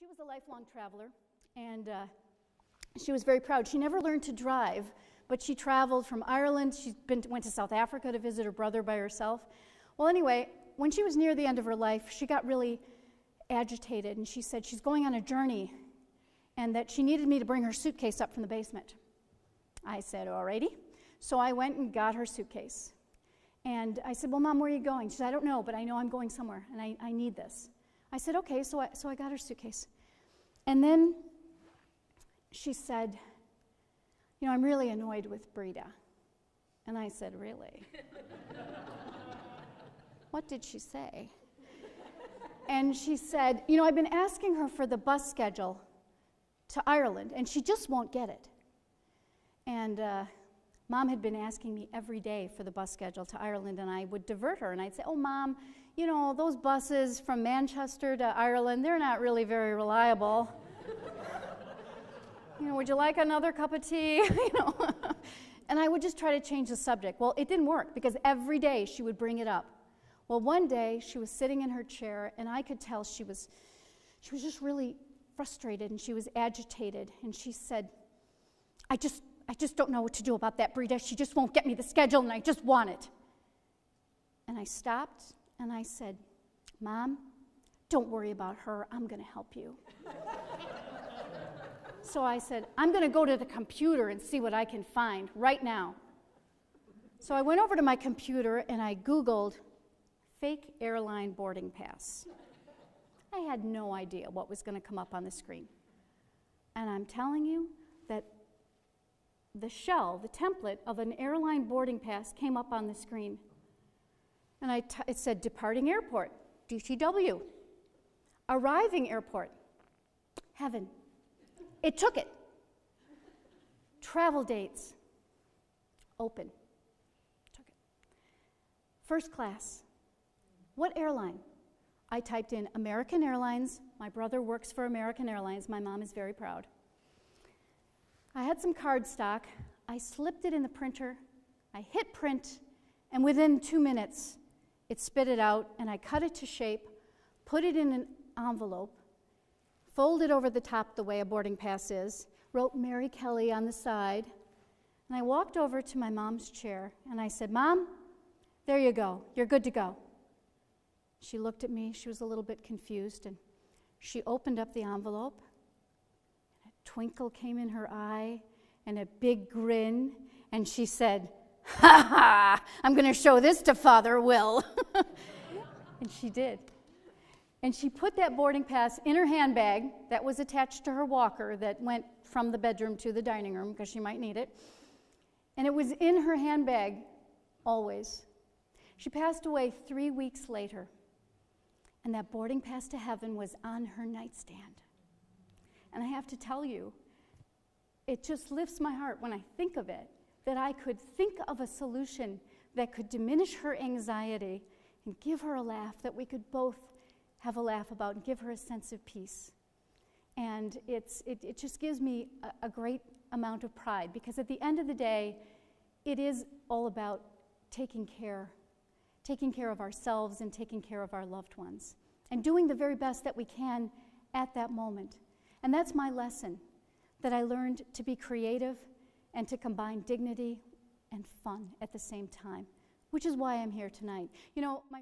She was a lifelong traveler, and she was very proud. She never learned to drive, but she traveled from Ireland. She went to South Africa to visit her brother by herself. Well, anyway, when she was near the end of her life, she got really agitated, and she said she's going on a journey and that she needed me to bring her suitcase up from the basement. I said, alrighty. So I went and got her suitcase. And I said, well, Mom, where are you going? She said, I don't know, but I know I'm going somewhere, and I need this. I said, okay, so I got her suitcase. And then she said, you know, I'm really annoyed with Breeda. And I said, really? What did she say? And she said, you know, I've been asking her for the bus schedule to Ireland, and she just won't get it. And Mom had been asking me every day for the bus schedule to Ireland, and I would divert her, and I'd say, oh, Mom, you know, those buses from Manchester to Ireland, they're not really very reliable. You know, would you like another cup of tea? You know, and I would just try to change the subject. Well, it didn't work, because every day she would bring it up. Well, one day she was sitting in her chair, and I could tell she was just really frustrated, and she was agitated, and she said, I just don't know what to do about that, Breeda. She just won't get me the schedule, and I just want it. And I stopped, and I said, Mom, don't worry about her. I'm going to help you. So I said, I'm going to go to the computer and see what I can find right now. So I went over to my computer, and I Googled fake airline boarding pass. I had no idea what was going to come up on the screen. And I'm telling you that the shell, the template of an airline boarding pass came up on the screen. And it said, departing airport, DTW. Arriving airport, heaven. It took it. Travel dates, open. Took it. First class. What airline? I typed in American Airlines. My brother works for American Airlines. My mom is very proud. I had some cardstock. I slipped it in the printer. I hit print, and within 2 minutes, it spit it out, and I cut it to shape, put it in an envelope, folded over the top the way a boarding pass is, wrote Mary Kelly on the side, and I walked over to my mom's chair, and I said, Mom, there you go. You're good to go. She looked at me. She was a little bit confused, and she opened up the envelope. A twinkle came in her eye and a big grin, and she said, ha ha, I'm going to show this to Father Will. And she did. And she put that boarding pass in her handbag that was attached to her walker that went from the bedroom to the dining room because she might need it. And it was in her handbag always. She passed away 3 weeks later. And that boarding pass to heaven was on her nightstand. And I have to tell you, it just lifts my heart when I think of it, that I could think of a solution that could diminish her anxiety and give her a laugh, that we could both have a laugh about and give her a sense of peace. And it just gives me a great amount of pride, because at the end of the day, it is all about taking care of ourselves and taking care of our loved ones, and doing the very best that we can at that moment. And that's my lesson, that I learned to be creative and to combine dignity and fun at the same time, which is why I'm here tonight. You know, my